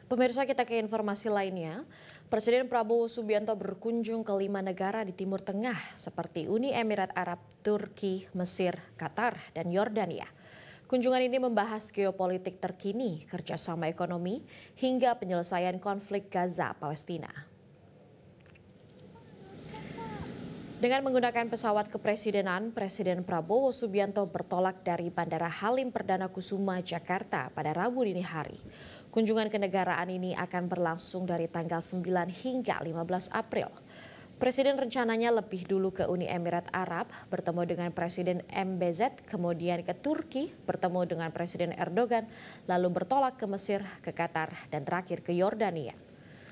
Pemirsa, kita ke informasi lainnya. Presiden Prabowo Subianto berkunjung ke 5 negara di Timur Tengah seperti Uni Emirat Arab, Turki, Mesir, Qatar, dan Yordania. Kunjungan ini membahas geopolitik terkini, kerjasama ekonomi, hingga penyelesaian konflik Gaza, Palestina. Dengan menggunakan pesawat kepresidenan, Presiden Prabowo Subianto bertolak dari Bandara Halim Perdana Kusuma, Jakarta pada Rabu dini hari. Kunjungan kenegaraan ini akan berlangsung dari tanggal 9 hingga 15 April. Presiden rencananya lebih dulu ke Uni Emirat Arab, bertemu dengan Presiden MBZ, kemudian ke Turki, bertemu dengan Presiden Erdogan, lalu bertolak ke Mesir, ke Qatar, dan terakhir ke Yordania.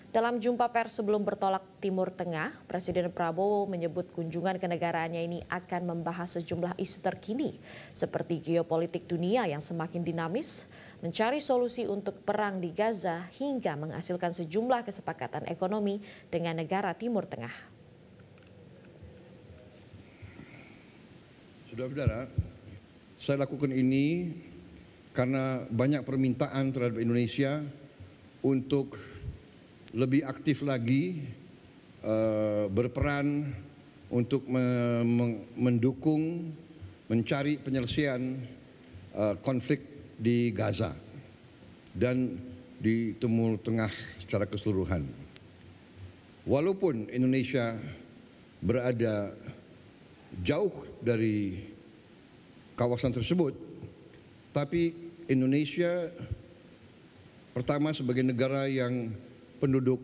Dalam jumpa pers sebelum bertolak Timur Tengah, Presiden Prabowo menyebut kunjungan kenegaraannya ini akan membahas sejumlah isu terkini seperti geopolitik dunia yang semakin dinamis, mencari solusi untuk perang di Gaza hingga menghasilkan sejumlah kesepakatan ekonomi dengan negara Timur Tengah. Saudara-saudara, saya lakukan ini karena banyak permintaan terhadap Indonesia untuk lebih aktif lagi berperan untuk mendukung mencari penyelesaian konflik di Gaza dan di Timur Tengah secara keseluruhan. Walaupun Indonesia berada jauh dari kawasan tersebut, tapi Indonesia pertama sebagai negara yang penduduk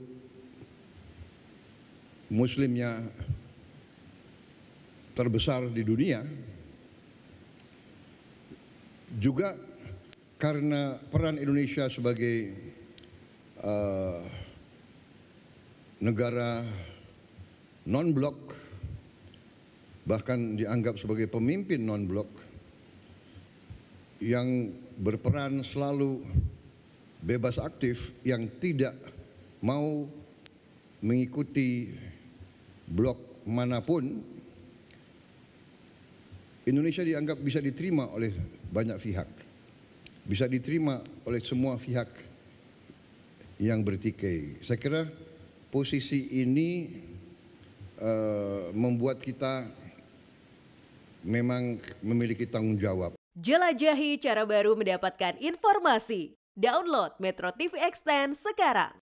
Muslimnya terbesar di dunia, juga karena peran Indonesia sebagai negara non-blok, bahkan dianggap sebagai pemimpin non-blok yang berperan selalu bebas aktif, yang tidak mau mengikuti blok manapun. Indonesia dianggap bisa diterima oleh banyak pihak, bisa diterima oleh semua pihak yang bertikai. Saya kira posisi ini membuat kita memang memiliki tanggung jawab. Jelajahi cara baru mendapatkan informasi. Download Metro TV Extend sekarang.